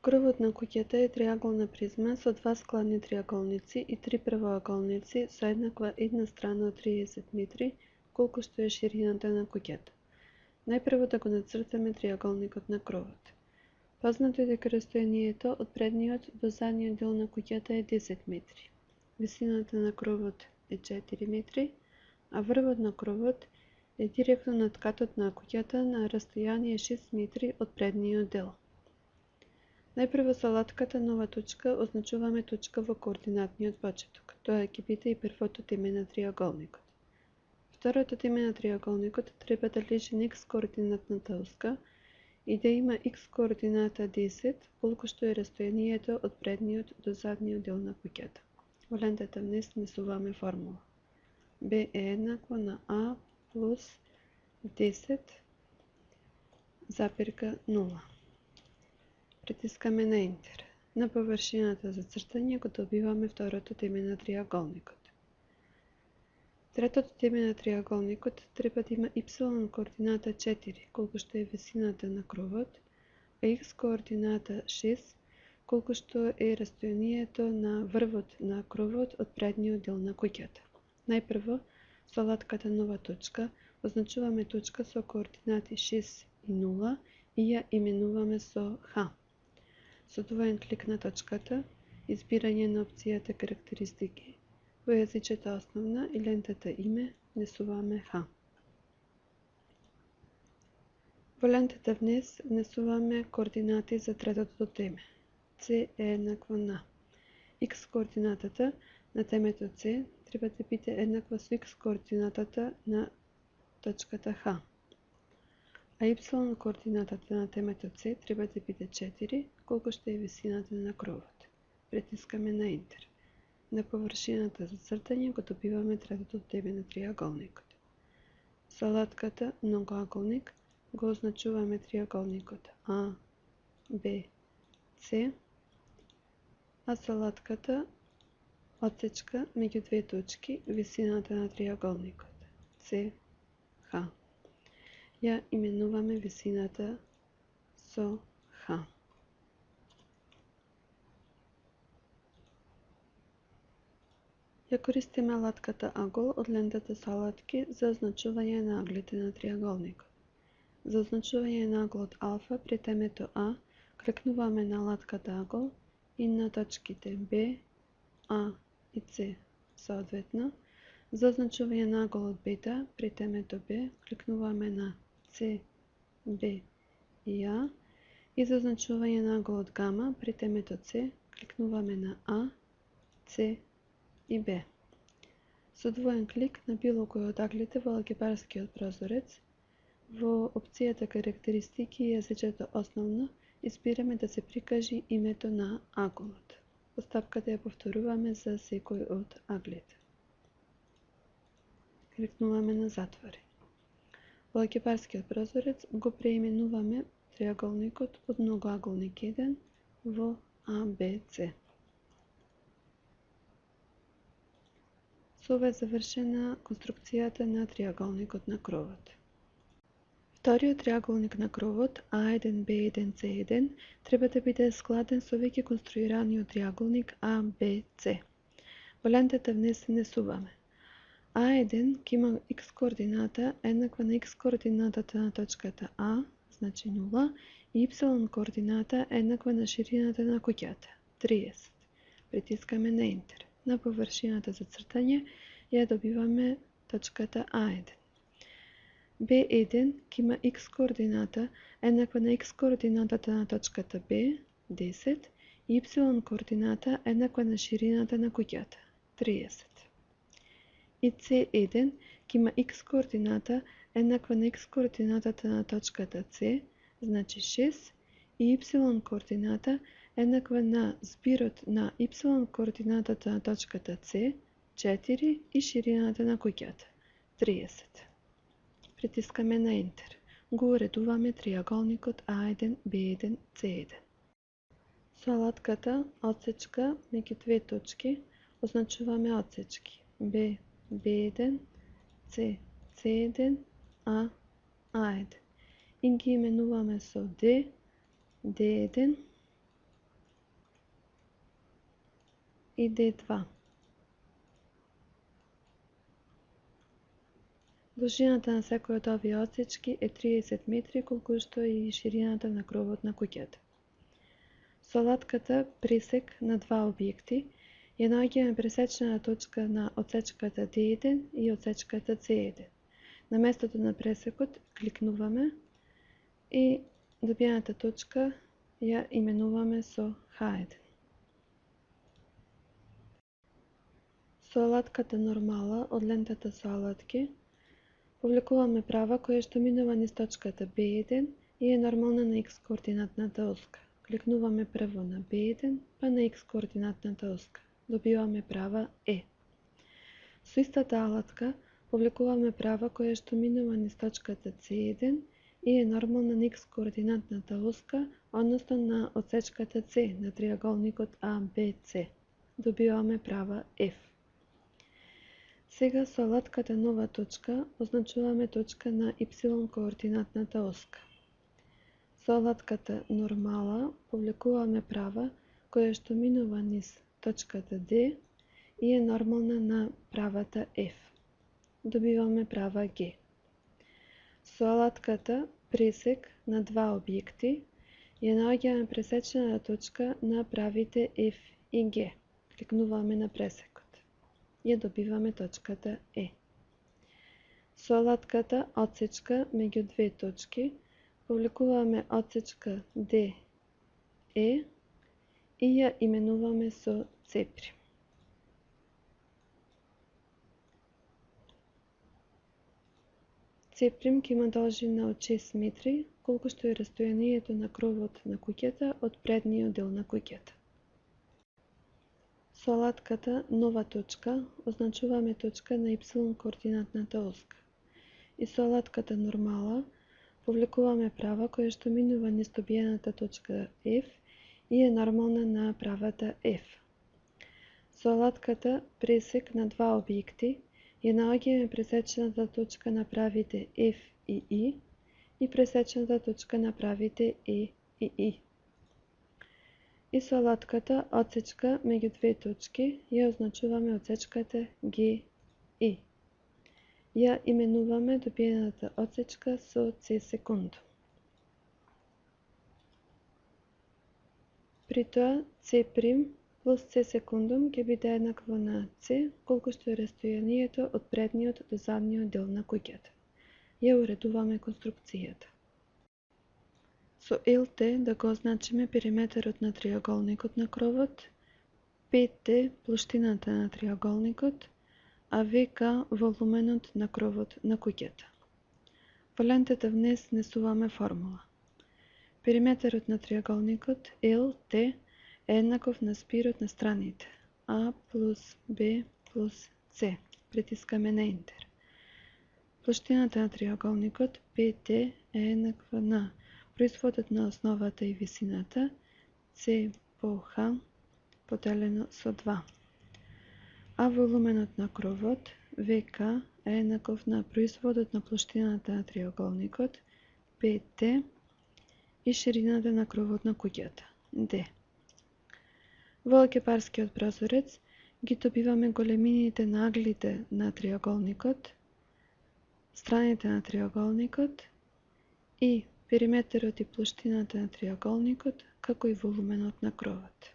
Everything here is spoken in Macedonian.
Кровот на куќата е триаголна призма со два складни триаголници и три правоаголници со еднаква една страна од 30 метри, колку што е ширината на куќата. Најпрво да го нацртаме триаголникот на кровот. Познато е дека растојанието од предниот до задниот дел на куќата е 10 метри. Висината на кровот е 4 метри, а врвот на кровот е директно над катот на куќата на растојание 6 метри од предниот дел. Најпрво со латката нова точка означуваме точка во координатниот почеток. Тоа ќе биде и првото теме на триаголникот. Второто теме на триаголникот треба да лежи на x координатната оска и да има x координата 10, колку што е растојанието од предниот до задниот дел на куќата. Во лентата внес внесуваме формула. B е еднакво на A плюс 10 запирка 0. Притискаме на Enter. На површината за цртање го добиваме второто теме на триаголникот. Третото теме на триаголникот треба да има y координата 4, колку што е висината на кровот, а x координата 6, колку што е растојанието на врвот на кровот од предниот дел на куќата. Најпрво, со латката нова точка, означуваме точка со координати 6 и 0 и ја именуваме со H. Со двоен клик на точката, избирање на опцијата карактеристики, во јазичето основна и лентата име внесуваме H. Во лентата внес внесуваме координати за третото теме. C е еднакво на x координатата на темето C треба да биде еднаква со x координатата на точката H. А y координатата на темето C треба да биде 4, колку што е висината на кровот. Притискаме на Enter. На површината за цртање го добиваме третото теме на триаголникот. Со латката многоаголник го означуваме триаголникот A, B, C, а со латката отсечка меѓу две точки висината на триаголникот C, H. Ја именуваме висината со H. Ја користиме латката агол од лентата со латки за означување на аглите на триаголникот. За означување на аглот алфа при темето А, кликнуваме на латката агол и на точките B, A и C соодветно. За означување на аголот бета при темето Б, кликнуваме на C, B и A. И за означување на аголот гама при темето С, кликнуваме на А, С и Б. Со двоен клик на било кој од аглите во алгебарскиот прозорец, во опцијата карактеристики и јазичето основно, избираме да се прикажи името на аголот. Постапката ја повторуваме за секој од аглите. Кликнуваме на затвори. Во алгебарскиот прозорец го преименуваме триаголникот од многоаголник 1 во ABC. Со ова е завршена конструкцијата на триаголникот на кровот. Вториот триаголник на кровот A1, B1, C1 треба да биде складен со веќе конструираниот триаголник ABC. Во лентата внес внесуваме. A1 ќе има x координата еднаква на x координатата на точката А, значи 0, и y координата еднаква на ширината на куќата, 30. Притискаме на Enter. На површината за цртање ја добиваме точката A1. B1 ќе има x координата еднаква на x координатата на точката B, 10, и y координата еднаква на ширината на куќата, 30. И C1 ќе има x координата еднаква на x координатата на точката C, значи 6, и y координата еднаква на збирот на y координатата на точката C, 4, и ширината на куќата, 30. Притискаме на Enter. Го уредуваме триаголникот A1, B1, C1. Со алатката отсечка меѓу две точки означуваме отсечки B, B1, C, C1, A, A1. И ги именуваме со D, D1 и D2. Должината на секој од овие отсечки е 30 метри, колку што е и ширината на кровот на куќата. Со латката пресек на два објекти ја наоѓаме пресечната точка на отсечката D1 и отсечката C1. На местото на пресекот кликнуваме и добиената точка ја именуваме со H1. Со алатката нормала од лентата со алатки повлекуваме права која што минува низ точката B1 и е нормална на X координатната оска. Кликнуваме прво на B1, па на X координатната оска. Добиваме права E. Со истата алатка повлекуваме права која што минува низ точката C1 и е нормална на X координатната оска, односно на отсечката C на триаголникот ABC. Добиваме права F. Сега со алатката нова точка означуваме точка на Y координатната оска. Со алатката нормала повлекуваме права која што минува низ точката D и е нормална на правата F. Добиваме права G. Со алатката пресек на два објекти ја наоѓаме пресечната точка на правите F и G. Кликнуваме на пресекот. Ја добиваме точката E. Со алатката отсечка меѓу две точки повлекуваме отсечка DE и ја именуваме со C'. C' ќе има должина од 6 метри, колку што е растојанието на кровот на куќата од предниот дел на куќата. Со алатката нова точка означуваме точка на Y координатната оска. И со алатката нормала повлекуваме права која што минува низ добиената точка F и е нормална на правата F. Со алатката пресек на два објекти ја наоѓаме пресечната точка на правите F и I и пресечната точка на правите E и I. И со алатката отсечка меѓу две точки ја означуваме отсечката G I. Ја именуваме добиената отсечка со C секундум. При тоа C' плюс C секундум ќе биде еднакво на C, колку што е растојанието од предниот до задниот дел на куќата. Ја уредуваме конструкцијата. Со LT да го означиме периметерот на триаголникот на кровот, PT плоштината на триаголникот, а ВК волуменот на кровот на куќата. Во лентата внесуваме формула. Периметерот на триаголникот LT е еднаков на спирот на страните А плюс Б плюс С. Притискаме на Enter. Плоштината на триаголникот PT е еднаква на производот на основата и висината С по Х поделено со 2. А волуменот на кровот ВК е еднаков на производот на плоштината на триаголникот ПТ и ширината на кровот на куќата Д. Во алгебарскиот прозорец ги добиваме големините на аглите на триаголникот, страните на триаголникот и периметерот и плоштината на триаголникот, како и волуменот на кровот.